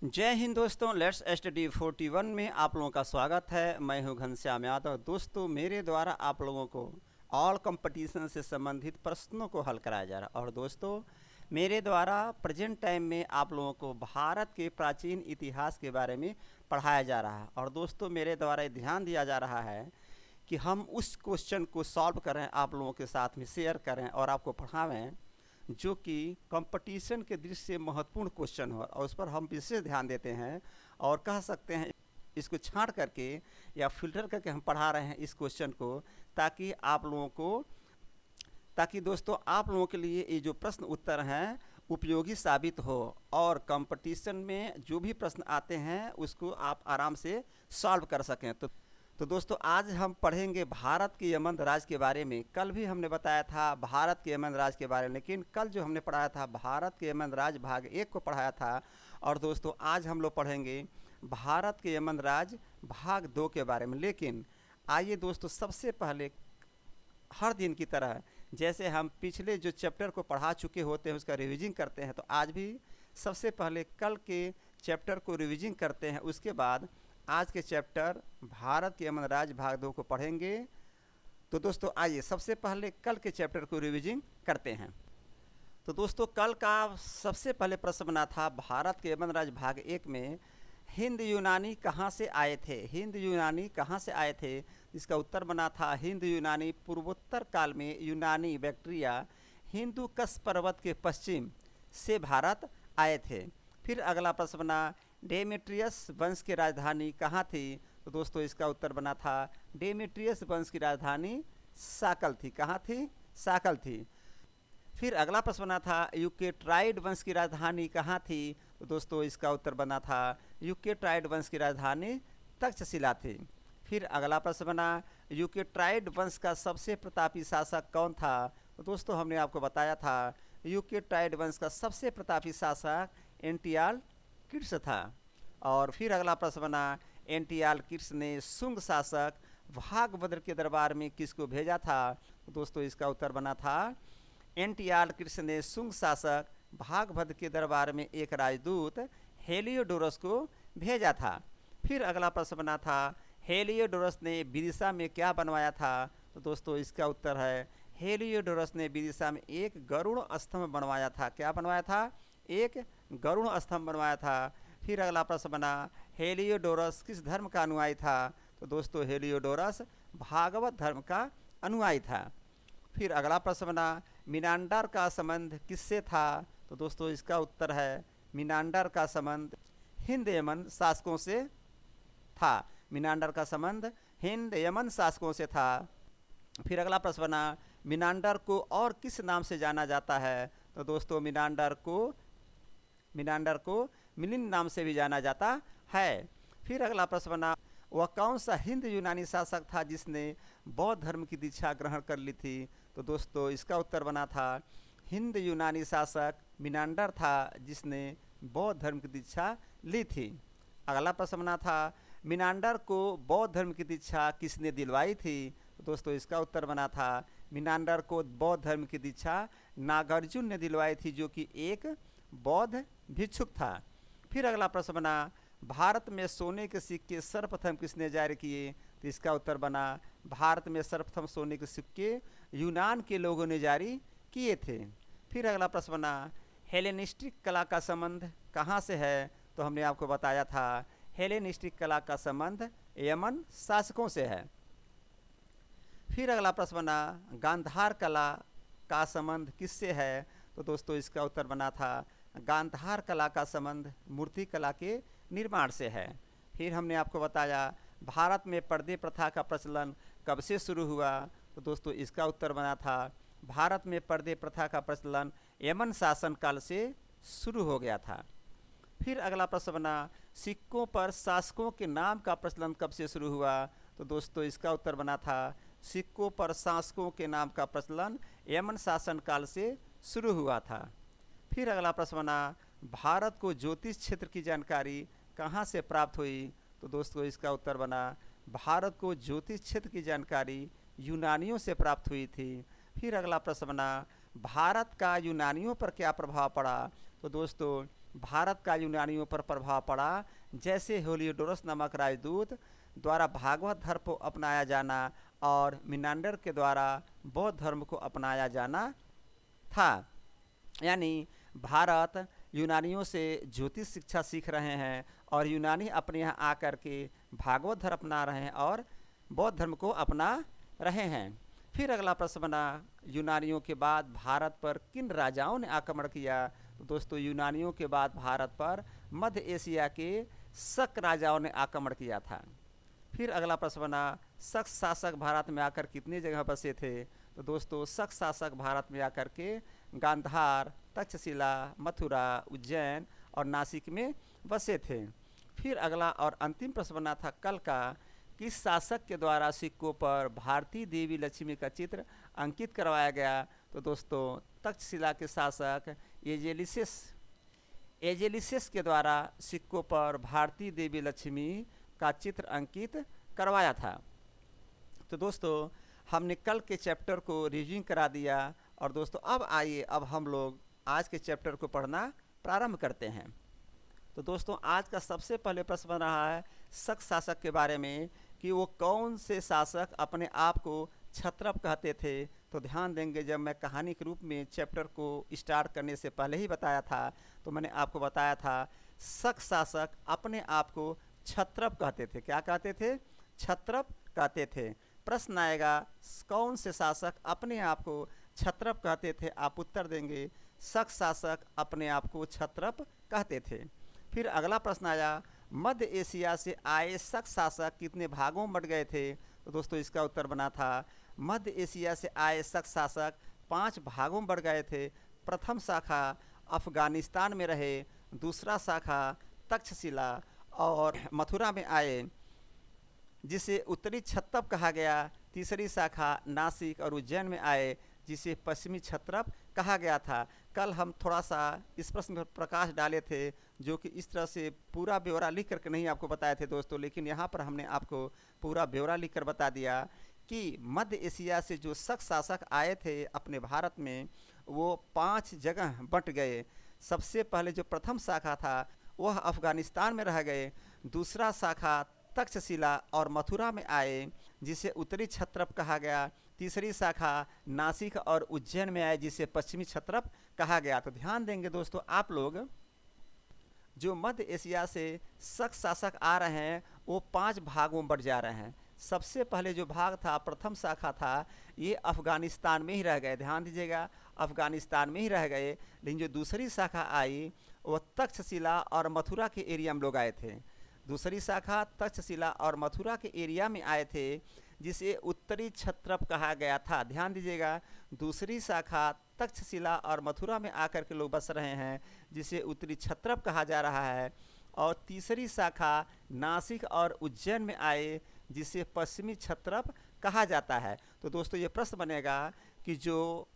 जय हिंद दोस्तों, let's study 41 में आप लोगों का स्वागत है। मैं हूं घनश्याम यादव। दोस्तों, मेरे द्वारा आप लोगों को ऑल कंपटीशन से संबंधित प्रश्नों को हल कराया जा रहा है। और दोस्तों, मेरे द्वारा प्रेजेंट टाइम में आप लोगों को भारत के प्राचीन इतिहास के बारे में पढ़ाया जा रहा है। और दोस्तों, मेरे द्वारा ध्यान दिया जा रहा है कि हम उस क्वेश्चन को सॉल्व करें, आप लोगों के साथ में शेयर करें और आपको पढ़ावें जो कि कंपटीशन के दृष्टि से महत्वपूर्ण क्वेश्चन हो, और उस पर हम विशेष ध्यान देते हैं। और कह सकते हैं इसको छांट करके या फिल्टर करके हम पढ़ा रहे हैं इस क्वेश्चन को, ताकि आप लोगों को ताकि दोस्तों आप लोगों के लिए ये जो प्रश्न उत्तर हैं उपयोगी साबित हो, और कंपटीशन में जो भी प्रश्न आते हैं उसको आप आराम से सॉल्व कर सकें। तो दोस्तों, आज हम पढ़ेंगे भारत के यमन राज के बारे में। कल भी हमने बताया था भारत के यमन राज के बारे में, लेकिन कल जो हमने पढ़ाया था भारत के यमन राज भाग 1 को पढ़ाया था। और दोस्तों, आज हम लोग पढ़ेंगे भारत के यमन राज भाग 2 के बारे में। लेकिन आइए दोस्तों, सबसे पहले हर दिन की तरह जैसे हम पिछले जो चैप्टर को पढ़ा चुके होते हैं उसका रिवीजिंग करते हैं, तो आज भी सबसे पहले कल के चैप्टर को रिवीजिंग करते हैं। उसके बाद आज के चैप्टर भारत के यमन राज भाग 2 को पढ़ेंगे। तो दोस्तों, आइए सबसे पहले कल के चैप्टर को रिवीजिंग करते हैं। तो दोस्तों, कल का सबसे पहले प्रश्न बना था भारत के यमन राज भाग 1 में हिंद यूनानी कहाँ से आए थे। हिंद यूनानी कहाँ से आए थे, इसका उत्तर बना था हिंद यूनानी पूर्वोत्तर काल में यूनानी बैक्टीरिया हिंदू कश पर्वत के पश्चिम से भारत आए थे। फिर अगला प्रश्न बना डेमेट्रियस वंश की राजधानी कहाँ थी। तो दोस्तों, इसका उत्तर बना था डेमेट्रियस वंश की राजधानी साकल थी। कहाँ थी? साकल थी। फिर अगला प्रश्न बना था यूकेट्राइड वंश की राजधानी कहाँ थी। तो दोस्तों, इसका उत्तर बना था यूकेट्राइड वंश की राजधानी तक्षशिला थी। फिर अगला प्रश्न बना यूकेट्राइड वंश का सबसे प्रतापी शासक कौन था। तो दोस्तों, हमने आपको बताया था यूकेट्राइड वंश का सबसे प्रतापी शासक एंटियालकिर्स था। और फिर अगला प्रश्न बना एंटियालकिर्स ने शुंग शासक भागभद्र के दरबार में किसको भेजा था। तो दोस्तों, इसका उत्तर बना था एंटियालकिर्स ने शुंग शासक भागभद्र के दरबार में एक राजदूत हेलियोडोरस को भेजा था। फिर अगला प्रश्न बना था हेलियोडोरस ने विदिशा में क्या बनवाया था। तो दोस्तों, इसका उत्तर है हेलियोडोरस ने विदिशा में एक गरुड़ स्तंभ बनवाया था। क्या बनवाया था? एक गरुड़ स्तंभ बनवाया था। फिर अगला प्रश्न बना हेलियोडोरस किस धर्म का अनुयायी था। तो दोस्तों, हेलियोडोरस भागवत धर्म का अनुयायी था। फिर अगला प्रश्न बना मिनांडर का संबंध किससे था। तो दोस्तों, इसका उत्तर है मिनांडर का संबंध हिंद यमन शासकों से था। मिनांडर का संबंध हिंद यमन शासकों से था। फिर अगला प्रश्न बना मिनांडर को और किस नाम से जाना जाता है। तो दोस्तों, मिनांडर को मिलिंद नाम से भी जाना जाता है। फिर अगला प्रश्न बना वह कौन सा हिंद यूनानी शासक था जिसने बौद्ध धर्म की दीक्षा ग्रहण कर ली थी। तो दोस्तों, इसका उत्तर बना था हिंद यूनानी शासक मिनांडर था जिसने बौद्ध धर्म की दीक्षा ली थी। अगला प्रश्न बना था मिनांडर को बौद्ध धर्म की दीक्षा किसने दिलवाई थी। तो दोस्तों, इसका उत्तर बना था मिनांडर को बौद्ध धर्म की दीक्षा नागार्जुन ने दिलवाई थी, जो कि एक बौद्ध भिक्षुक था। फिर अगला प्रश्न बना भारत में सोने के सिक्के सर्वप्रथम किसने जारी किए। तो इसका उत्तर बना भारत में सर्वप्रथम सोने के सिक्के यूनान के लोगों ने जारी किए थे। फिर अगला प्रश्न बना हेलेनिस्टिक कला का संबंध कहाँ से है। तो हमने आपको बताया था हेलेनिस्टिक कला का संबंध यमन शासकों से है। फिर अगला प्रश्न बना गांधार कला का संबंध किससे है। तो दोस्तों, इसका उत्तर बना था गांधार कला का संबंध मूर्ति कला के निर्माण से है। फिर हमने आपको बताया भारत में पर्दे प्रथा का प्रचलन कब से शुरू हुआ। तो दोस्तों, इसका उत्तर बना था भारत में पर्दे प्रथा का प्रचलन यमन शासन काल से शुरू हो गया था। फिर अगला प्रश्न बना सिक्कों पर शासकों के नाम का प्रचलन कब से शुरू हुआ। तो दोस्तों, इसका उत्तर बना था सिक्कों पर शासकों के नाम का प्रचलन यमन शासन काल से शुरू हुआ था। फिर अगला प्रश्न बना भारत को ज्योतिष क्षेत्र की जानकारी कहाँ से प्राप्त हुई। तो दोस्तों, इसका उत्तर बना भारत को ज्योतिष क्षेत्र की जानकारी यूनानियों से प्राप्त हुई थी। फिर अगला प्रश्न बना भारत का यूनानियों पर क्या प्रभाव पड़ा। तो दोस्तों, भारत का यूनानियों पर प्रभाव पड़ा, जैसे हेलियोडोरस नामक राजदूत द्वारा भागवत धर्म को अपनाया जाना और मिनांडर के द्वारा बौद्ध धर्म को अपनाया जाना था। यानी भारत यूनानियों से ज्योतिष शिक्षा सीख रहे हैं और यूनानी अपने यहाँ आकर के भागवत धर्म अपना रहे हैं और बौद्ध धर्म को अपना रहे हैं। फिर अगला प्रश्न बना, यूनानियों के बाद भारत पर किन राजाओं ने आक्रमण किया? तो दोस्तों यूनानियों के बाद भारत पर मध्य एशिया के शक राजाओं ने आक्रमण किया था। फिर अगला प्रश्न बना, शक शासक भारत में आकर कितनी जगह बसे थे? तो दोस्तों शक शासक भारत में आकर के गांधार, तक्षशिला, मथुरा, उज्जैन और नासिक में बसे थे। फिर अगला और अंतिम प्रश्न बना था कल का, किस शासक के द्वारा सिक्कों पर भारतीय देवी लक्ष्मी का चित्र अंकित करवाया गया? तो दोस्तों तक्षशिला के शासक एजेलिसिस के द्वारा सिक्कों पर भारतीय देवी लक्ष्मी का चित्र अंकित करवाया था। तो दोस्तों हमने कल के चैप्टर को रिव्यू करा दिया और दोस्तों अब आइए अब हम लोग आज के चैप्टर को पढ़ना प्रारंभ करते हैं। तो दोस्तों आज का सबसे पहले प्रश्न बन रहा है शक शासक के बारे में कि वो कौन से शासक अपने आप को क्षत्रप कहते थे। तो ध्यान देंगे, जब मैं कहानी के रूप में चैप्टर को स्टार्ट करने से पहले ही बताया था तो मैंने आपको बताया था शक शासक अपने आप को क्षत्रप कहते थे। क्या कहते थे? क्षत्रप कहते थे। प्रश्न आएगा कौन से शासक अपने आप को क्षत्रप कहते थे? आप उत्तर देंगे शक शासक अपने आप को क्षत्रप कहते थे। फिर अगला प्रश्न आया मध्य एशिया से आए शक शासक कितने भागों में बट गए थे? तो दोस्तों इसका उत्तर बना था मध्य एशिया से आए शक शासक 5 भागों में बढ़ गए थे। प्रथम शाखा अफगानिस्तान में रहे, दूसरा शाखा तक्षशिला और मथुरा में आए जिसे उत्तरी क्षत्रप कहा गया, तीसरी शाखा नासिक और उज्जैन में आए जिसे पश्चिमी क्षत्रप कहा गया था। कल हम थोड़ा सा इस प्रश्न पर प्रकाश डाले थे जो कि इस तरह से पूरा ब्यौरा लिख करके नहीं आपको बताए थे दोस्तों, लेकिन यहाँ पर हमने आपको पूरा ब्यौरा लिख कर बता दिया कि मध्य एशिया से जो शक शासक आए थे अपने भारत में वो 5 जगह बंट गए। सबसे पहले जो प्रथम शाखा था वह अफगानिस्तान में रह गए, दूसरा शाखा तक्षशिला और मथुरा में आए जिसे उत्तरी क्षत्रप कहा गया, तीसरी शाखा नासिक और उज्जैन में आए जिसे पश्चिमी क्षत्रप कहा गया। तो ध्यान देंगे दोस्तों आप लोग, जो मध्य एशिया से शक शासक आ रहे हैं वो 5 भागों में बढ़ जा रहे हैं। सबसे पहले जो भाग था प्रथम शाखा था ये अफगानिस्तान में ही रह गए। ध्यान दीजिएगा अफगानिस्तान में ही रह गए। लेकिन जो दूसरी शाखा आई वो तक्षशिला और मथुरा के एरिया में लोग आए थे। दूसरी शाखा तक्षशिला और मथुरा के एरिया में आए थे जिसे उत्तरी क्षत्रप कहा गया था। ध्यान दीजिएगा दूसरी शाखा तक्षशिला और मथुरा में आकर के लोग बस रहे हैं जिसे उत्तरी क्षत्रप कहा जा रहा है, और तीसरी शाखा नासिक और उज्जैन में आए जिसे पश्चिमी क्षत्रप कहा जाता है। तो दोस्तों ये प्रश्न बनेगा कि जो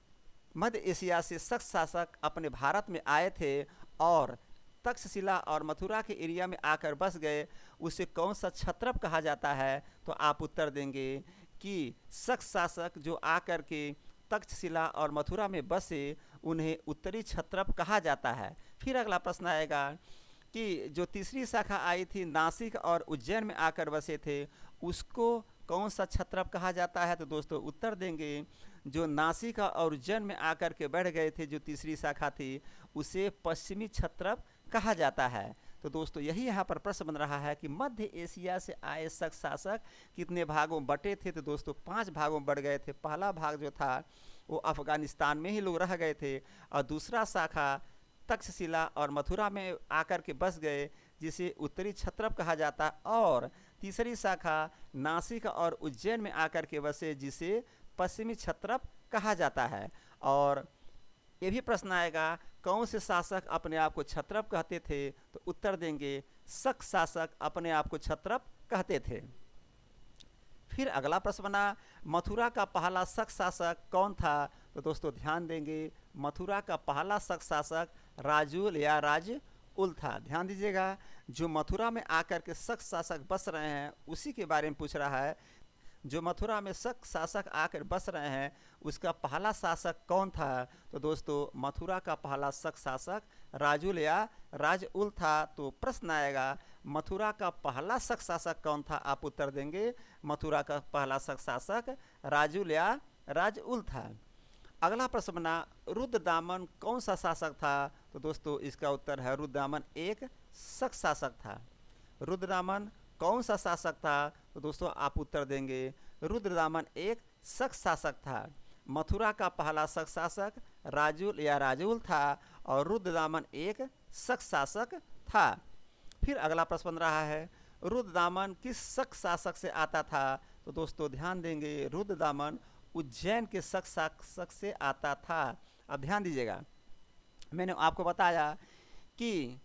मध्य एशिया से शक शासक अपने भारत में आए थे और तक्षशिला और मथुरा के एरिया में आकर बस गए उसे कौन सा क्षत्रप कहा जाता है? तो आप उत्तर देंगे कि शक शासक जो आकर के तक्षशिला और मथुरा में बसे उन्हें उत्तरी क्षत्रप कहा जाता है। फिर अगला प्रश्न आएगा कि जो तीसरी शाखा आई थी नासिक और उज्जैन में आकर बसे थे उसको कौन सा क्षत्रप कहा जाता है? तो दोस्तों उत्तर देंगे जो नासिक और उज्जैन में आकर के बढ़ गए थे जो तीसरी शाखा थी उसे पश्चिमी क्षत्रप कहा जाता है। तो दोस्तों यही यहाँ पर प्रश्न बन रहा है कि मध्य एशिया से आए शक शासक कितने भागों में बटे थे? तो दोस्तों 5 भागों में बढ़ गए थे। पहला भाग जो था वो अफगानिस्तान में ही लोग रह गए थे और दूसरा शाखा तक्षशिला और मथुरा में आकर के बस गए जिसे उत्तरी क्षत्रप कहा जाता, और तीसरी शाखा नासिक और उज्जैन में आकर के बसे जिसे पश्चिमी क्षत्रप कहा जाता है। और ये भी प्रश्न आएगा कौन से शासक अपने आप को क्षत्रप कहते थे? तो उत्तर देंगे शक शासक अपने आप को क्षत्रप कहते थे। फिर अगला प्रश्न बना मथुरा का पहला शक शासक कौन था? तो दोस्तों ध्यान देंगे मथुरा का पहला शक शासक राजुल या राजउल था। ध्यान दीजिएगा जो मथुरा में आकर के शक शासक बस रहे हैं उसी के बारे में पूछ रहा है। जो मथुरा में शक शासक आकर बस रहे हैं उसका पहला शासक कौन था? तो दोस्तों मथुरा का पहला शक शासक राजुल या राजउल था। तो प्रश्न आएगा मथुरा का पहला शक शासक कौन था? आप उत्तर देंगे मथुरा का पहला शक शासक राजुल या राजउल था। अगला प्रश्न बना रुद्रदामन कौन सा शासक था? तो दोस्तों इसका उत्तर है रुद्रदामन एक शक शासक था। रुद्रदामन कौन सा शासक था? तो दोस्तों आप उत्तर देंगे रुद्रदामन एक शक शासक था। मथुरा का पहला शक शासक राजुल या राजुल था और रुद्रदामन एक शक शासक था। फिर अगला प्रश्न बन रहा है रुद्रदामन किस शक शासक से आता था? तो दोस्तों ध्यान देंगे रुद्रदामन उज्जैन के शक शासक से आता था। अब ध्यान दीजिएगा, मैंने आपको बताया कि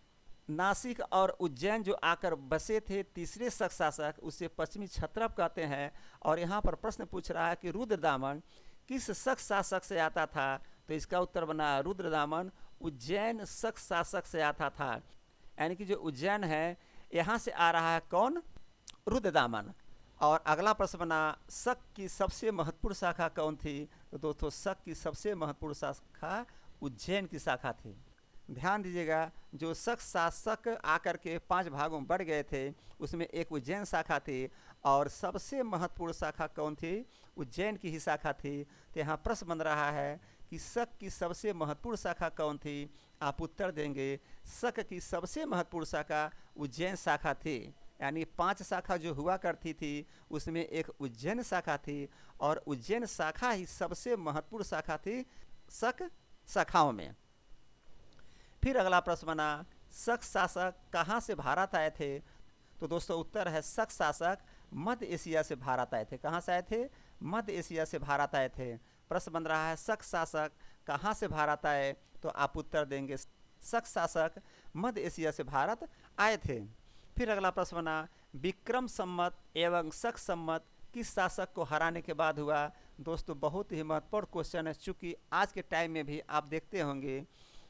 नासिक और उज्जैन जो आकर बसे थे तीसरे शक शासक उसे पश्चिमी क्षत्रप कहते हैं। और यहाँ पर प्रश्न पूछ रहा है कि रुद्रदामन किस शक शासक से आता था? तो इसका उत्तर बना रुद्रदामन उज्जैन शक शासक से आता था। यानी कि जो उज्जैन है यहाँ से आ रहा है कौन? रुद्रदामन। और अगला प्रश्न बना शक की सबसे महत्वपूर्ण शाखा कौन थी? तो दोस्तों शक की सबसे महत्वपूर्ण शाखा उज्जैन की शाखा थी। ध्यान दीजिएगा, जो शक शासक आकर के 5 भागों में बढ़ गए थे उसमें एक उज्जैन शाखा थी और सबसे महत्वपूर्ण शाखा कौन थी? उज्जैन की ही शाखा थी। तो यहाँ प्रश्न बन रहा है कि शक की सबसे महत्वपूर्ण शाखा कौन थी? आप उत्तर देंगे शक की सबसे महत्वपूर्ण शाखा उज्जैन शाखा थी। यानी 5 शाखा जो हुआ करती थी उसमें एक उज्जैन शाखा थी और उज्जैन शाखा ही सबसे महत्वपूर्ण शाखा थी शक शाखाओं में। फिर अगला प्रश्न बना शक शासक कहाँ से भारत आए थे? तो दोस्तों उत्तर है शक शासक मध्य एशिया से भारत आए थे। कहाँ से आए थे? मध्य एशिया से भारत आए थे। प्रश्न बन रहा है शक शासक कहाँ से भारत आए? तो आप उत्तर देंगे शक शासक मध्य एशिया से भारत आए थे। फिर अगला प्रश्न बना विक्रम संवत एवं शक संवत किस शासक को हराने के बाद हुआ? दोस्तों बहुत ही महत्वपूर्ण क्वेश्चन है, चूँकि आज के टाइम में भी आप देखते होंगे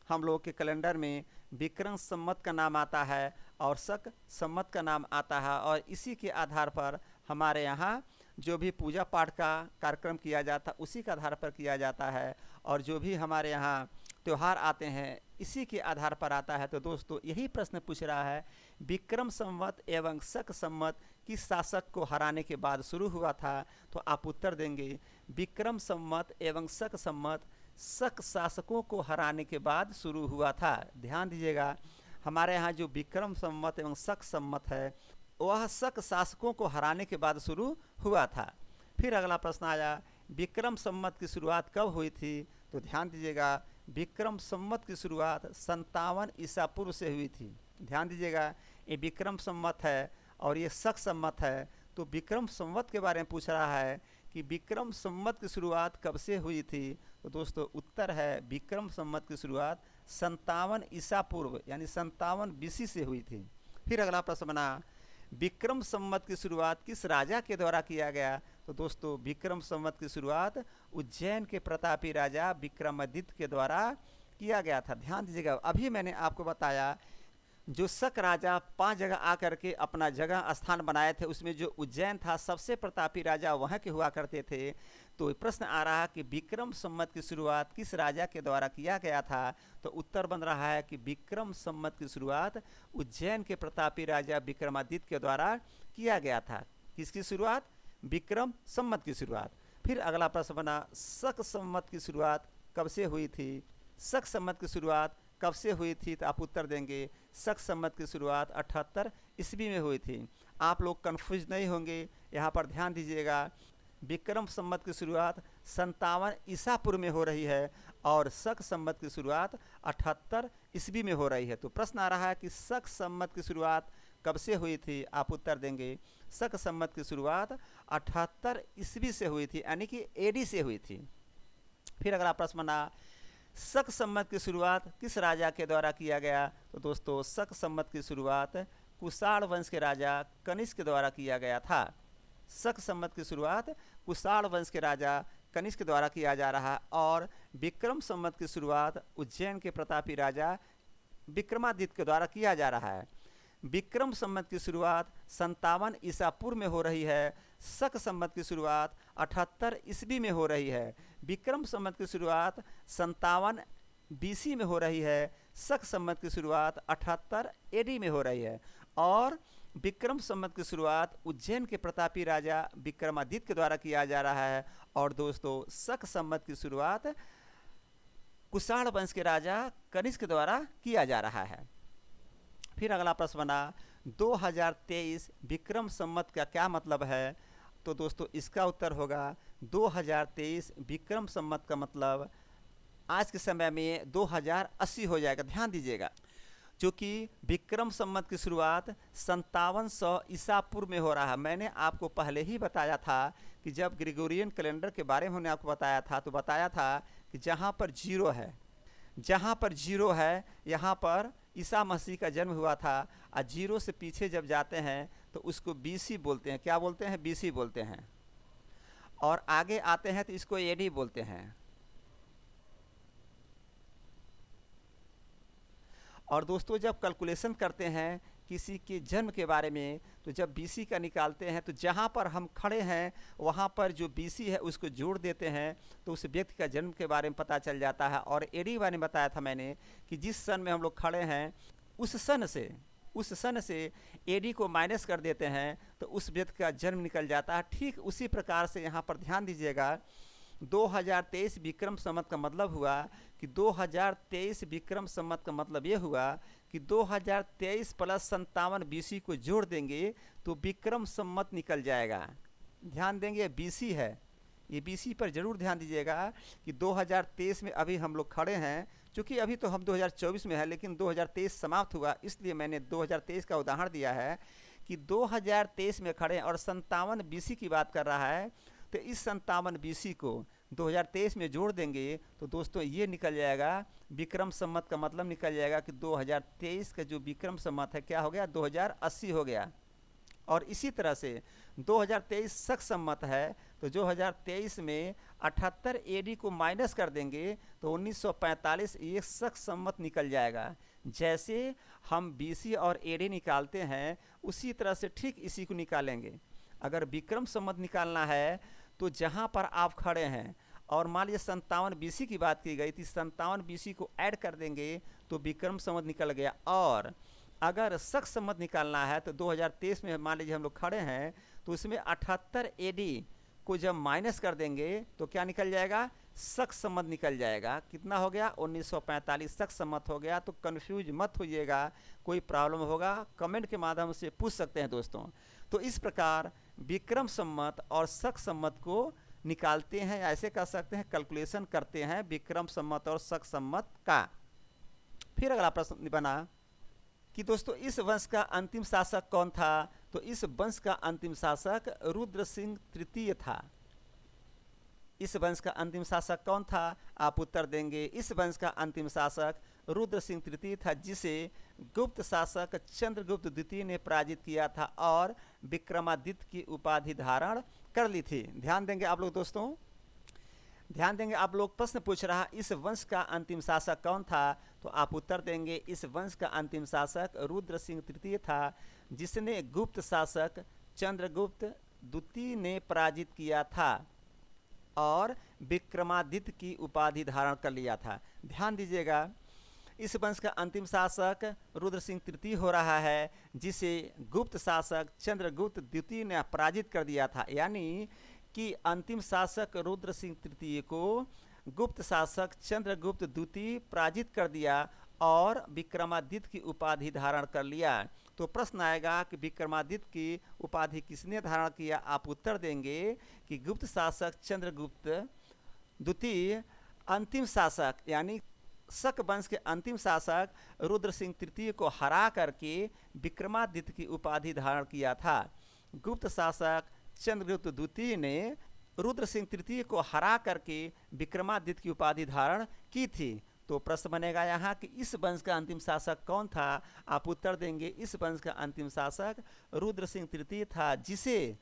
हम लोग के कैलेंडर में विक्रम संवत का नाम आता है और शक संवत का नाम आता है और इसी के आधार पर हमारे यहाँ जो भी पूजा पाठ का कार्यक्रम किया जाता उसी के आधार पर किया जाता है और जो भी हमारे यहाँ त्यौहार आते हैं इसी के आधार पर आता है। तो दोस्तों यही प्रश्न पूछ रहा है विक्रम संवत एवं शक संवत किस शासक को हराने के बाद शुरू हुआ था? तो आप उत्तर देंगे विक्रम संवत एवं शक संवत शक शासकों को हराने के बाद शुरू हुआ था। ध्यान दीजिएगा, हमारे यहाँ जो विक्रम संवत एवं शक संवत है वह शक शासकों को हराने के बाद शुरू हुआ था। फिर अगला प्रश्न आया विक्रम संवत की शुरुआत कब हुई थी? तो ध्यान दीजिएगा विक्रम संवत की शुरुआत 57 ईसा पूर्व से हुई थी। ध्यान दीजिएगा, ये विक्रम संवत है और ये शक संवत है। तो विक्रम संवत के बारे में पूछ रहा है कि विक्रम संवत की शुरुआत कब से हुई थी? तो दोस्तों उत्तर है विक्रम संवत की शुरुआत 57 ईसा पूर्व यानी 57 BC से हुई थी। फिर अगला प्रश्न बना विक्रम संवत की शुरुआत किस राजा के द्वारा किया गया? तो दोस्तों विक्रम संवत की शुरुआत उज्जैन के प्रतापी राजा विक्रमादित्य के द्वारा किया गया था। ध्यान दीजिएगा, अभी मैंने आपको बताया जो शक राजा 5 जगह आकर के अपना जगह स्थान बनाए थे उसमें जो उज्जैन था सबसे प्रतापी राजा वहाँ के हुआ करते थे। तो प्रश्न आ रहा है कि विक्रम संवत की शुरुआत किस राजा के द्वारा किया गया था? तो उत्तर बन रहा है कि विक्रम संवत की शुरुआत उज्जैन के प्रतापी राजा विक्रमादित्य के द्वारा किया गया था। किसकी शुरुआत? विक्रम संवत की शुरुआत। फिर अगला प्रश्न बना शक संवत की शुरुआत कब से हुई थी? शक संवत की शुरुआत कब से हुई थी? तो आप उत्तर देंगे शक संवत की शुरुआत 78 ईस्वी में हुई थी। आप लोग कन्फ्यूज नहीं होंगे, यहाँ पर ध्यान दीजिएगा विक्रम संवत की शुरुआत 57 ईसा पूर्व में हो रही है और शक संवत की शुरुआत 78 ईस्वी में हो रही है। तो प्रश्न आ रहा है कि शक संवत की शुरुआत कब से हुई थी? आप उत्तर देंगे शक संवत की शुरुआत 78 ईस्वी से हुई थी यानी कि AD से हुई थी। फिर अगला प्रश्न बना शक संवत की शुरुआत किस राजा के द्वारा किया गया? तो दोस्तों शक संवत की शुरुआत कुषाण वंश के राजा कनिष्क के द्वारा किया गया था। शक संवत की शुरुआत कुषाण वंश के राजा कनिष्क के द्वारा किया जा रहा है और विक्रम संवत की शुरुआत उज्जैन के प्रतापी राजा विक्रमादित्य के द्वारा किया जा रहा है। विक्रम संवत की शुरुआत 57 ईसा पूर्व में हो रही है। शक संवत की शुरुआत 78 ईस्वी में हो रही है। विक्रम संवत की शुरुआत 57 बीसी में हो रही है। शक संवत की शुरुआत 78 एडी में हो रही है। और विक्रम संवत की शुरुआत उज्जैन के प्रतापी राजा विक्रमादित्य के द्वारा किया जा रहा है। और दोस्तों शक संवत की शुरुआत कुषाण वंश के राजा कनिष्क के द्वारा किया जा रहा है। फिर अगला प्रश्न बना 2023 विक्रम संवत का क्या मतलब है। तो दोस्तों इसका उत्तर होगा 2023 विक्रम संवत का मतलब आज के समय में 2080 हो जाएगा। ध्यान दीजिएगा, क्योंकि विक्रम संवत की शुरुआत 5700 ईसा पूर्व में हो रहा है। मैंने आपको पहले ही बताया था कि जब ग्रेगोरियन कैलेंडर के बारे में हमने आपको बताया था तो बताया था कि जहाँ पर जीरो है, जहाँ पर जीरो है यहाँ पर ईसा मसीह का जन्म हुआ था। और जीरो से पीछे जब जाते हैं तो उसको बीसी बोलते हैं। क्या बोलते हैं? बीसी बोलते हैं। और आगे आते हैं तो इसको एडी बोलते हैं। और दोस्तों जब कैलकुलेशन करते हैं किसी के जन्म के बारे में तो जब बीसी का निकालते हैं तो जहाँ पर हम खड़े हैं वहाँ पर जो बीसी है उसको जोड़ देते हैं तो उस व्यक्ति का जन्म के बारे में पता चल जाता है। और एडी बारे में बताया था मैंने कि जिस सन में हम लोग खड़े हैं उस सन से एडी को माइनस कर देते हैं तो उस व्यक्ति का जन्म निकल जाता है। ठीक उसी प्रकार से यहाँ पर ध्यान दीजिएगा 2023 विक्रम संवत का मतलब हुआ कि 2023 विक्रम संवत का मतलब ये हुआ कि 2023 प्लस 57 बीसी को जोड़ देंगे तो विक्रम संवत निकल जाएगा। ध्यान देंगे बीसी है, ये बीसी पर जरूर ध्यान दीजिएगा कि 2023 में अभी हम लोग खड़े हैं। चूँकि अभी तो हम 2024 में है लेकिन 2023 समाप्त हुआ, इसलिए मैंने 2023 का उदाहरण दिया है कि 2023 में खड़े हैं और 57 बीसी की बात कर रहा है। तो इस 57 बीसी को 2023 में जोड़ देंगे तो दोस्तों ये निकल जाएगा विक्रम संवत का मतलब निकल जाएगा कि 2023 का जो विक्रम संवत है क्या हो गया? 2080 हो गया। और इसी तरह से 2023 शक संवत है तो 2023 में 78 एडी को माइनस कर देंगे तो 1945 ये शक संवत निकल जाएगा। जैसे हम बीसी और एडी निकालते हैं उसी तरह से ठीक इसी को निकालेंगे। अगर विक्रम संवत निकालना है तो जहाँ पर आप खड़े हैं और मान लीजिए 57 बीसी की बात की गई थी, 57 बीसी को ऐड कर देंगे तो विक्रम संवत निकल गया। और अगर शक संवत निकालना है तो 2023 में मान लीजिए हम लोग खड़े हैं तो उसमें 78 एडी को जब माइनस कर देंगे तो क्या निकल जाएगा? शक संवत निकल जाएगा। कितना हो गया? 1945 शक संवत हो गया। तो कन्फ्यूज मत होइएगा, कोई प्रॉब्लम होगा कमेंट के माध्यम से पूछ सकते हैं दोस्तों। तो इस प्रकार विक्रम संवत और शक संवत को निकालते हैं, ऐसे कर सकते हैं, कैलकुलेशन करते हैं विक्रम संवत और शक संवत का। फिर अगला प्रश्न बना कि दोस्तों इस वंश का अंतिम शासक कौन था। तो इस वंश का अंतिम शासक रुद्र सिंह तृतीय था। इस वंश का अंतिम शासक कौन था? आप उत्तर देंगे इस वंश का अंतिम शासक रुद्र सिंह तृतीय था, जिसे गुप्त शासक चंद्रगुप्त द्वितीय ने पराजित किया था और विक्रमादित्य की उपाधि धारण कर ली थी। ध्यान देंगे आप लोग दोस्तों, ध्यान देंगे आप लोग। प्रश्न पूछ रहा इस वंश का अंतिम शासक कौन था, तो आप उत्तर देंगे इस वंश का अंतिम शासक रुद्र सिंह तृतीय था, जिसने गुप्त शासक चंद्रगुप्त द्वितीय ने पराजित किया था और विक्रमादित्य की उपाधि धारण कर लिया था। ध्यान दीजिएगा, इस वंश का अंतिम शासक रुद्र सिंह तृतीय हो रहा है, जिसे गुप्त शासक चंद्रगुप्त द्वितीय ने पराजित कर दिया था। यानी कि अंतिम शासक रुद्र सिंह तृतीय को गुप्त शासक चंद्रगुप्त द्वितीय पराजित कर दिया और विक्रमादित्य की उपाधि धारण कर लिया। तो प्रश्न आएगा कि विक्रमादित्य की उपाधि किसने धारण किया? आप उत्तर देंगे कि गुप्त शासक चंद्रगुप्त द्वितीय अंतिम शासक यानी शक वंश के अंतिम शासक रुद्र सिंह तृतीय को हरा करके विक्रमादित्य की उपाधि धारण किया था। गुप्त शासक चंद्रगुप्त द्वितीय ने रुद्र सिंह तृतीय को हरा करके विक्रमादित्य की उपाधि धारण की थी। तो प्रश्न बनेगा यहाँ कि इस वंश का अंतिम शासक कौन था? आप उत्तर देंगे इस वंश का अंतिम शासक रुद्र सिंह तृतीय था, जिसे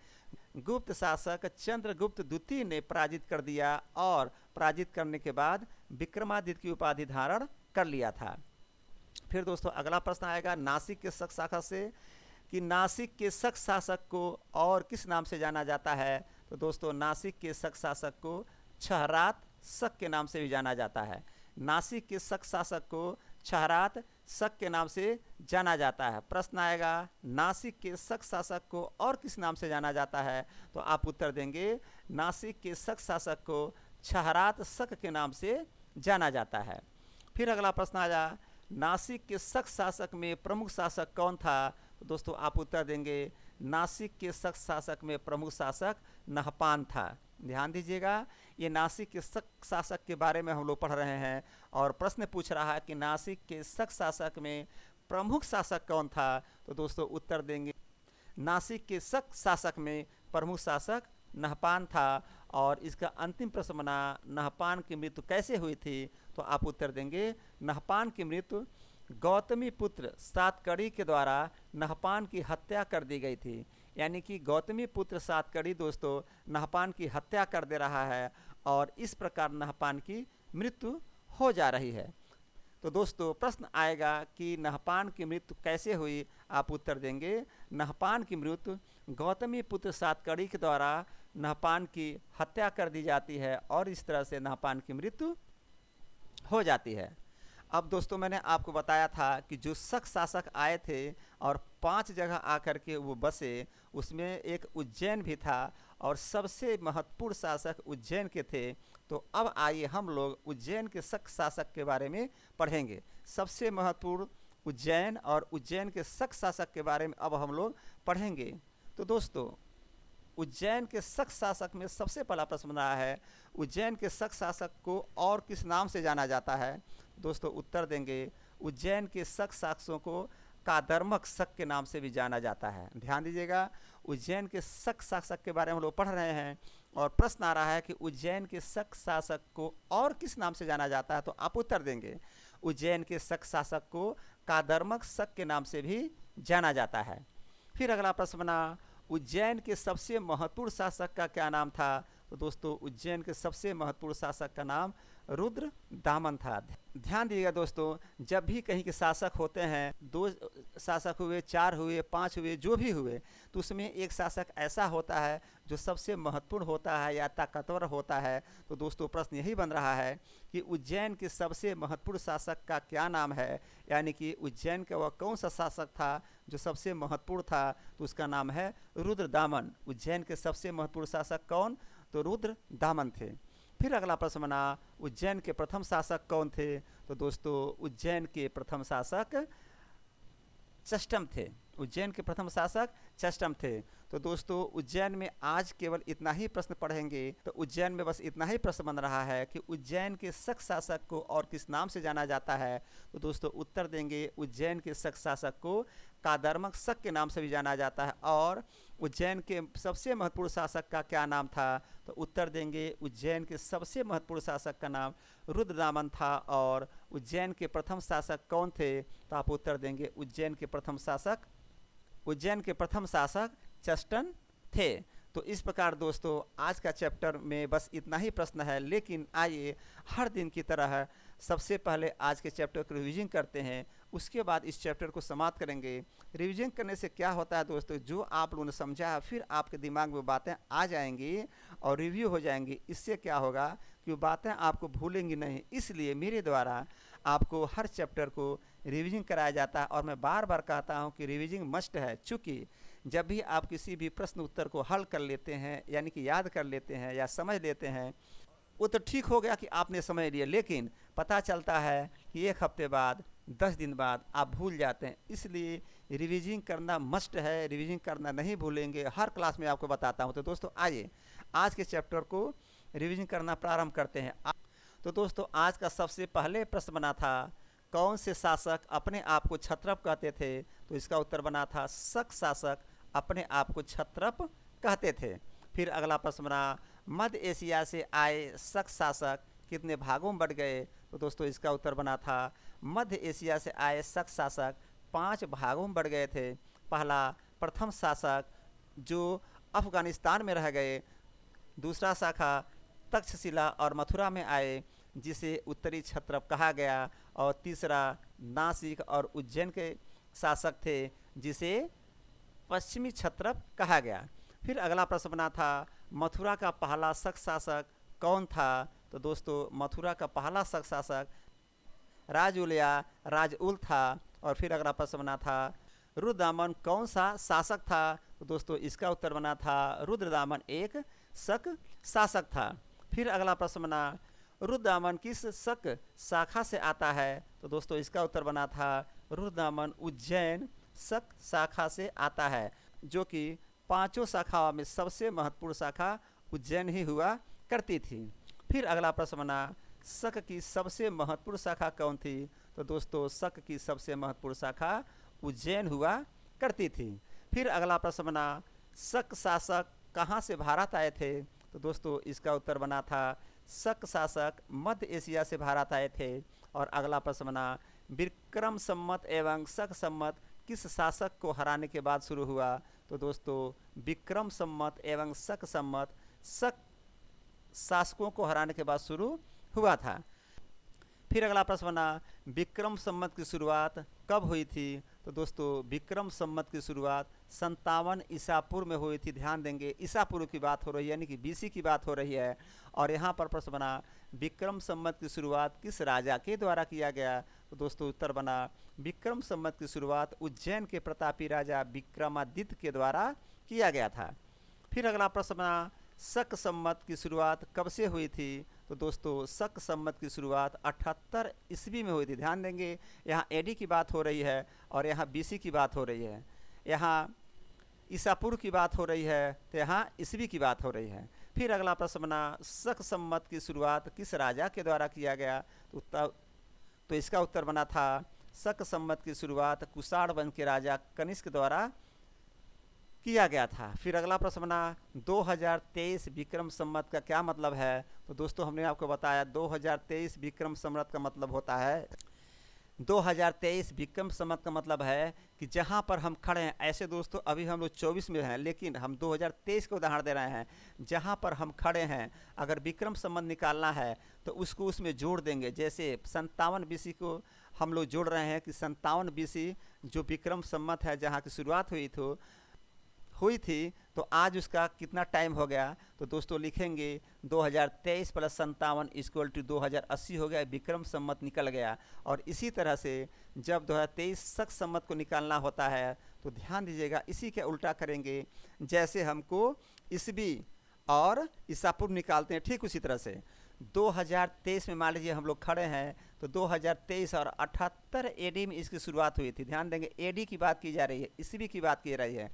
गुप्त शासक चंद्रगुप्त द्वितीय ने पराजित कर दिया और पराजित करने के बाद विक्रमादित्य की उपाधि धारण कर लिया था। फिर दोस्तों अगला प्रश्न आएगा नासिक के शक शाखा से कि नासिक के शक शासक को और किस नाम से जाना जाता है। तो दोस्तों नासिक के शक शासक को छहरात शक के नाम से भी जाना जाता है। नासिक के शक शासक को छहरात शक के नाम से जाना जाता है। प्रश्न आएगा नासिक के शक शासक को और किस नाम से जाना जाता है। तो आप उत्तर देंगे नासिक के शक शासक को छहरात शक के नाम से जाना जाता है। फिर अगला प्रश्न आया नासिक के शक शासक में प्रमुख शासक कौन था। तो दोस्तों आप उत्तर देंगे नासिक के शक शासक में प्रमुख शासक नहपान था। ध्यान दीजिएगा, ये नासिक के शक शासक के बारे में हम लोग पढ़ रहे हैं और प्रश्न पूछ रहा है कि नासिक के शक शासक में प्रमुख शासक कौन था। तो दोस्तों उत्तर देंगे नासिक के शक शासक में प्रमुख शासक नहपान था। और इसका अंतिम प्रश्न बना नहपान की मृत्यु कैसे हुई थी। तो आप उत्तर देंगे नहपान की मृत्यु गौतमी पुत्र सातकड़ी के द्वारा नहपान की हत्या कर दी गई थी। यानी कि गौतमी पुत्र सातकड़ी दोस्तों नहपान की हत्या कर दे रहा है और इस प्रकार नहपान की मृत्यु हो जा रही है। तो दोस्तों प्रश्न आएगा कि नहपान की मृत्यु कैसे हुई। आप उत्तर देंगे नहपान की मृत्यु गौतमी पुत्र सातकड़ी के द्वारा नहपान की हत्या कर दी जाती है और इस तरह से नहपान की मृत्यु हो जाती है। अब दोस्तों मैंने आपको बताया था कि जो शक शासक आए थे और 5 जगह आकर के वो बसे, उसमें एक उज्जैन भी था और सबसे महत्वपूर्ण शासक उज्जैन के थे। तो अब आइए हम लोग उज्जैन के शक शासक के बारे में पढ़ेंगे। सबसे महत्वपूर्ण उज्जैन और उज्जैन के शक शासक के बारे में अब हम लोग पढ़ेंगे। तो दोस्तों उज्जैन के शक शासक में सबसे पहला प्रश्न रहा है उज्जैन के शक शासक को और किस नाम से जाना जाता है। दोस्तों उत्तर देंगे उज्जैन के शक शासकों को कादर्मक शक के नाम से भी जाना जाता है। ध्यान दीजिएगा, उज्जैन के शक शासक के बारे में हम लोग पढ़ रहे हैं और प्रश्न आ रहा है कि उज्जैन के शक शासक को और किस नाम से जाना जाता है। तो आप उत्तर देंगे उज्जैन के शक शासक को कादर्मक शक के नाम से भी जाना जाता है। फिर अगला प्रश्न बना उज्जैन के सबसे महत्वपूर्ण शासक का क्या नाम था। तो दोस्तों उज्जैन के सबसे महत्वपूर्ण शासक का नाम रुद्र दामन था। ध्यान दीजिएगा दोस्तों, जब भी कहीं के शासक होते हैं, 2 शासक हुए, 4 हुए, 5 हुए, जो भी हुए, तो उसमें एक शासक ऐसा होता है जो सबसे महत्वपूर्ण होता है या ताकतवर होता है। तो दोस्तों प्रश्न यही बन रहा है कि उज्जैन के सबसे महत्वपूर्ण शासक का क्या नाम है। यानी कि उज्जैन का वह कौन सा शासक था जो सबसे महत्वपूर्ण था। तो उसका नाम है रुद्र दामन। उज्जैन के सबसे महत्वपूर्ण शासक कौन। तो रुद्र दामन थे। फिर अगला प्रश्न बना उज्जैन के प्रथम शासक कौन थे। तो दोस्तों उज्जैन के प्रथम शासक चष्टम थे। उज्जैन के प्रथम शासक चष्टम थे। तो दोस्तों उज्जैन में आज केवल इतना ही प्रश्न पढ़ेंगे। तो उज्जैन में बस इतना ही प्रश्न बन रहा है कि उज्जैन के शक शासक को और किस नाम से जाना जाता है। तो दोस्तों उत्तर देंगे उज्जैन के शक शासक को कादर्मक शक के नाम से भी जाना जाता है। और उज्जैन के सबसे महत्वपूर्ण शासक का क्या नाम था। तो उत्तर देंगे उज्जैन के सबसे महत्वपूर्ण शासक का नाम रुद्रदामन था। और उज्जैन के प्रथम शासक कौन थे। तो आप उत्तर देंगे उज्जैन के प्रथम शासक चष्टन थे। तो इस प्रकार दोस्तों आज का चैप्टर में बस इतना ही प्रश्न है। लेकिन आइए हर दिन की तरह सबसे पहले आज के चैप्टर को रिवीजन करते हैं, उसके बाद इस चैप्टर को समाप्त करेंगे। रिवीजन करने से क्या होता है दोस्तों, जो आप लोगों ने समझा है फिर आपके दिमाग में बातें आ जाएंगी और रिव्यू हो जाएंगी। इससे क्या होगा कि वो बातें आपको भूलेंगी नहीं। इसलिए मेरे द्वारा आपको हर चैप्टर को रिवीजन कराया जाता है और मैं बार बार कहता हूँ कि रिवीजन मस्ट है। चूँकि जब भी आप किसी भी प्रश्न उत्तर को हल कर लेते हैं, यानी कि याद कर लेते हैं या समझ लेते हैं, वो तो ठीक हो गया कि आपने समझ लिया। लेकिन पता चलता है कि 1 हफ्ते बाद, 10 दिन बाद आप भूल जाते हैं। इसलिए रिवीजन करना मस्ट है। रिवीजन करना नहीं भूलेंगे, हर क्लास में आपको बताता हूँ। तो दोस्तों आइए आज के चैप्टर को रिवीजन करना प्रारंभ करते हैं। तो दोस्तों आज का सबसे पहले प्रश्न बना था कौन से शासक अपने आप को क्षत्रप कहते थे। तो इसका उत्तर बना था शक शासक अपने आप को क्षत्रप कहते थे। फिर अगला प्रश्न बना मध्य एशिया से आए शक शासक कितने भागों में बढ़ गए। तो दोस्तों इसका उत्तर बना था मध्य एशिया से आए शक शासक 5 भागों में बढ़ गए थे। पहला प्रथम शासक जो अफगानिस्तान में रह गए, दूसरा शाखा तक्षशिला और मथुरा में आए जिसे उत्तरी क्षत्रप कहा गया, और तीसरा नासिक और उज्जैन के शासक थे, जिसे पश्चिमी क्षत्रप कहा गया। फिर अगला प्रश्न बना था, मथुरा का पहला शक शासक कौन था? तो दोस्तों मथुरा का पहला शक शासक राजउल या राजउल था। और फिर अगला प्रश्न बना था, रुद्रदामन कौन सा शासक था? तो दोस्तों इसका उत्तर बना था रुद्रदामन एक शक शासक था। फिर अगला प्रश्न बना, रुद्रदामन किस शक शाखा से आता है? तो दोस्तों इसका उत्तर बना था रुद्रदामन उज्जैन शक शाखा से आता है, जो कि पांचों शाखाओं में सबसे महत्वपूर्ण शाखा उज्जैन ही हुआ करती थी। फिर अगला प्रश्न बना, शक की सबसे महत्वपूर्ण शाखा कौन थी? तो दोस्तों शक की सबसे महत्वपूर्ण शाखा उज्जैन हुआ करती थी। फिर अगला प्रश्न बना, शक शासक कहाँ से भारत आए थे? तो दोस्तों इसका उत्तर बना था शक शासक मध्य एशिया से भारत आए थे। और अगला प्रश्न बना, विक्रम संवत एवं शक संवत किस शासक को हराने के बाद शुरू हुआ? तो दोस्तों विक्रम संवत एवं शक संवत शक शासकों को हराने के बाद शुरू हुआ था। फिर अगला प्रश्न बना, विक्रम संवत की शुरुआत कब हुई थी? तो दोस्तों विक्रम संवत की शुरुआत 57 ईसा पूर्व में हुई थी। ध्यान देंगे ईसा पूर्व की बात हो रही है, यानी कि बीसी की बात हो रही है। और यहाँ पर प्रश्न बना, विक्रम संवत की शुरुआत किस राजा के द्वारा किया गया? तो दोस्तों उत्तर बना विक्रम संवत की शुरुआत उज्जैन के प्रतापी राजा विक्रमादित्य के द्वारा किया गया था। फिर अगला प्रश्न बना, शक संवत की शुरुआत कब से हुई थी? तो दोस्तों शक संवत की शुरुआत 78 ईस्वी में हुई थी। ध्यान देंगे यहाँ एडी की बात हो रही है और यहाँ बीसी की बात हो रही है, यहाँ ईसा पूर्व की बात हो रही है, तो यहाँ ईस्वी की बात हो रही है। फिर अगला प्रश्न बना, शक संवत की शुरुआत किस राजा के द्वारा किया गया? तो इसका उत्तर बना था शक संवत की शुरुआत कुषाण वंश के राजा कनिष्क द्वारा किया गया था। फिर अगला प्रश्न बना, 2023 विक्रम संवत का क्या मतलब है? तो दोस्तों हमने आपको बताया 2023 विक्रम संवत का मतलब होता है, 2023 विक्रम संवत का मतलब है कि जहां पर हम खड़े हैं, ऐसे दोस्तों अभी हम लोग 24 में हैं, लेकिन हम 2023 का उदाहरण दे रहे हैं। जहां पर हम खड़े हैं अगर विक्रम संवत निकालना है तो उसको उसमें जोड़ देंगे। जैसे 57 बीसी को हम लोग जोड़ रहे हैं कि 57 बीसी जो विक्रम संवत है जहाँ की शुरुआत हुई थी, तो आज उसका कितना टाइम हो गया? तो दोस्तों लिखेंगे 2023 प्लस 57 इक्वल टू 2080 हो गया, विक्रम संवत निकल गया। और इसी तरह से जब 2023 शक संवत को निकालना होता है तो ध्यान दीजिएगा इसी के उल्टा करेंगे। जैसे हमको ईस्वी और ईसा पूर्व निकालते हैं, ठीक उसी तरह से 2023 में मान लीजिए हम लोग खड़े हैं, तो 2023 और 78 एडी में इसकी शुरुआत हुई थी। ध्यान देंगे एडी की बात की जा रही है, ईस्वी की बात की जा रही है।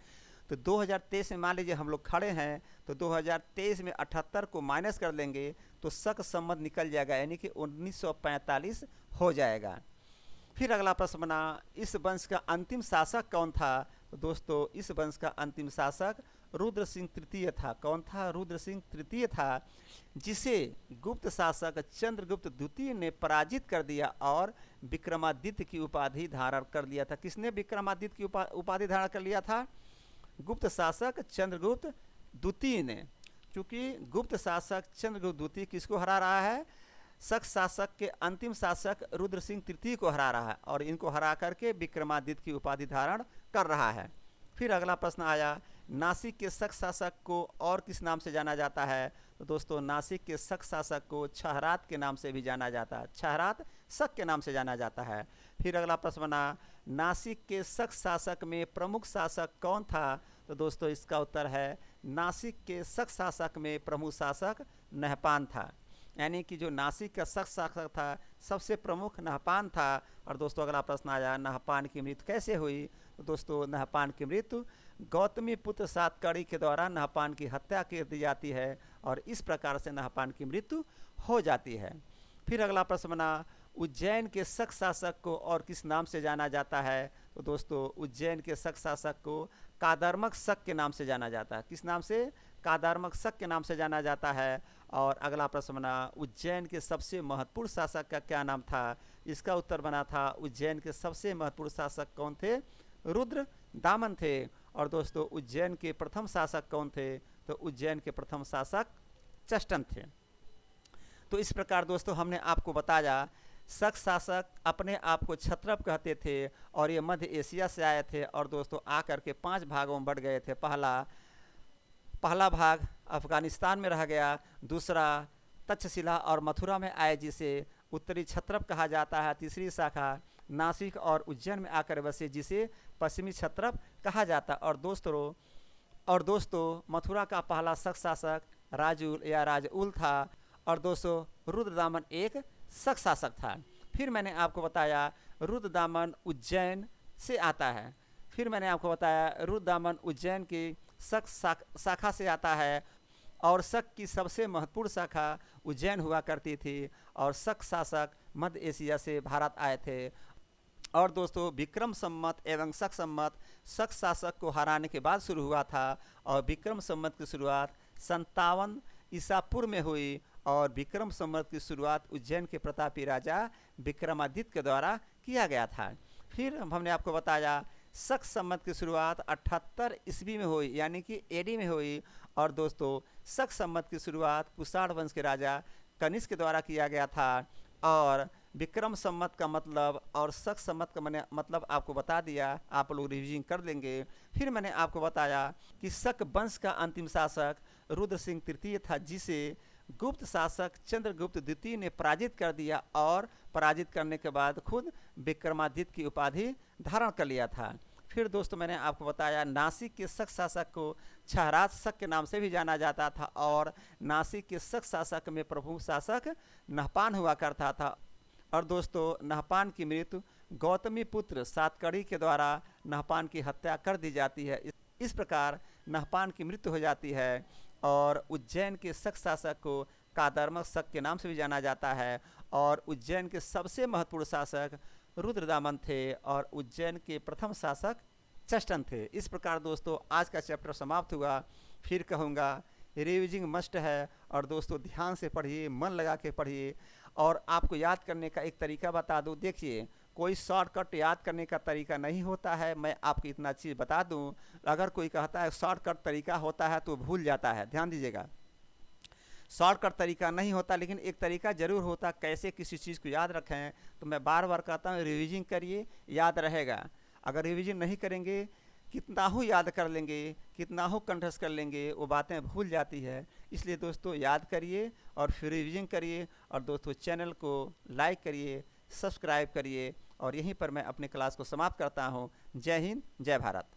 तो 2023 में मान लीजिए हम लोग खड़े हैं, तो 2023 में 78 को माइनस कर लेंगे तो शक संवत निकल जाएगा, यानी कि 1945 हो जाएगा। फिर अगला प्रश्न बना, इस वंश का अंतिम शासक कौन था? तो दोस्तों इस वंश का अंतिम शासक रुद्र सिंह तृतीय था। कौन था? रुद्र सिंह तृतीय था, जिसे गुप्त शासक चंद्रगुप्त द्वितीय ने पराजित कर दिया और विक्रमादित्य की उपाधि धारण कर लिया था। किसने विक्रमादित्य की उपाधि धारण कर लिया था? गुप्त शासक चंद्रगुप्त द्वितीय ने। क्योंकि गुप्त शासक चंद्रगुप्त द्वितीय किसको हरा रहा है? शक शासक के अंतिम शासक रुद्र सिंह तृतीय को हरा रहा है और इनको हरा करके विक्रमादित्य की उपाधि धारण कर रहा है। फिर अगला प्रश्न आया, नासिक के शक शासक को और किस नाम से जाना जाता है? तो दोस्तों नासिक के शक शासक को छहरात के नाम से भी जाना जाता है, छहरात शक के नाम से जाना जाता है। फिर अगला प्रश्न बना, नासिक के शक शासक में प्रमुख शासक कौन था? तो दोस्तों इसका उत्तर है नासिक के शक शासक में प्रमुख शासक नहपान था, यानी कि जो नासिक का शक शासक था सबसे प्रमुख नहपान था। और दोस्तों अगला प्रश्न आया, नहपान की मृत्यु कैसे हुई? तो दोस्तों नहपान की मृत्यु गौतमी पुत्र सातकर्णी के द्वारा नहपान की हत्या कर दी जाती है और इस प्रकार से नहपान की मृत्यु हो जाती है। फिर अगला प्रश्न बना, उज्जैन के शक शासक को और किस नाम से जाना जाता है? तो दोस्तों उज्जैन के शक शासक को कादर्मक शक के नाम से जाना जाता है। किस नाम से? कादर्मक शक के नाम से जाना जाता है। और अगला प्रश्न बना, उज्जैन के सबसे महत्वपूर्ण शासक का क्या नाम था? इसका उत्तर बना था उज्जैन के सबसे महत्वपूर्ण शासक कौन थे? रुद्र दामन थे। और दोस्तों उज्जैन के प्रथम शासक कौन थे? तो उज्जैन के प्रथम शासक चष्टन थे। तो इस प्रकार दोस्तों हमने आपको बताया शक शासक अपने आप को क्षत्रप कहते थे और ये मध्य एशिया से आए थे और दोस्तों आकर के 5 भागों में बढ़ गए थे। पहला भाग अफगानिस्तान में रह गया, दूसरा तक्षशिला और मथुरा में आए जिसे उत्तरी क्षत्रप कहा जाता है, तीसरी शाखा नासिक और उज्जैन में आकर बसे जिसे पश्चिमी क्षत्रप कहा जाता है। और दोस्तों मथुरा का पहला शक शासक राजुल या राजउल था और दोस्तों रुद्रदामन एक शक शासक था। फिर मैंने आपको बताया रुद्रदामन उज्जैन से आता है। फिर मैंने आपको बताया रुद्रदामन उज्जैन की शक शाखा से आता है और शक की सबसे महत्वपूर्ण शाखा उज्जैन हुआ करती थी और शक शासक मध्य एशिया से भारत आए थे। और दोस्तों विक्रम संवत एवं शक संवत शक शासक को हराने के बाद शुरू हुआ था और विक्रम संवत की शुरुआत 57 ईसा पूर्व में हुई और विक्रम संवत की शुरुआत उज्जैन के प्रतापी राजा विक्रमादित्य के द्वारा किया गया था। फिर हमने आपको बताया शक संवत की शुरुआत 78 ईस्वी में हुई यानी कि एडी में हुई और दोस्तों शक संवत की शुरुआत कुषाण वंश के राजा कनिष्क के द्वारा किया गया था। और विक्रम संवत का मतलब और शक संवत का मैंने मतलब आपको बता दिया, आप लोग रिविजन कर लेंगे। फिर मैंने आपको बताया कि शक वंश का अंतिम शासक रुद्र सिंह तृतीय था जिसे गुप्त शासक चंद्रगुप्त द्वितीय ने पराजित कर दिया और पराजित करने के बाद खुद विक्रमादित्य की उपाधि धारण कर लिया था। फिर दोस्तों मैंने आपको बताया नासिक के शक शासक को छहराज शक के नाम से भी जाना जाता था और नासिक के शक शासक में प्रमुख शासक नहपान हुआ करता था। और दोस्तों नहपान की मृत्यु गौतमी पुत्र सातकड़ी के द्वारा नहपान की हत्या कर दी जाती है। इस प्रकार नहपान की मृत्यु हो जाती है और उज्जैन के शक शासक को कादर्मक शक के नाम से भी जाना जाता है और उज्जैन के सबसे महत्वपूर्ण शासक रुद्रदामन थे और उज्जैन के प्रथम शासक चष्टन थे। इस प्रकार दोस्तों आज का चैप्टर समाप्त हुआ। फिर कहूँगा रिविजिंग मस्ट है और दोस्तों ध्यान से पढ़िए, मन लगा के पढ़िए। और आपको याद करने का एक तरीका बता दूं, देखिए कोई शॉर्टकट याद करने का तरीका नहीं होता है, मैं आपको इतना चीज़ बता दूं। अगर कोई कहता है शॉर्टकट तरीका होता है तो भूल जाता है, ध्यान दीजिएगा। शॉर्टकट तरीका नहीं होता लेकिन एक तरीका ज़रूर होता कैसे किसी चीज़ को याद रखें। तो मैं बार बार कहता हूँ रिविजन करिए, याद रहेगा। अगर रिविजन नहीं करेंगे कितना हो याद कर लेंगे, कितना हो कंठस्थ कर लेंगे, वो बातें भूल जाती है। इसलिए दोस्तों याद करिए और फिर रिविजन करिए और दोस्तों चैनल को लाइक करिए, सब्सक्राइब करिए और यहीं पर मैं अपने क्लास को समाप्त करता हूँ। जय हिंद, जय भारत।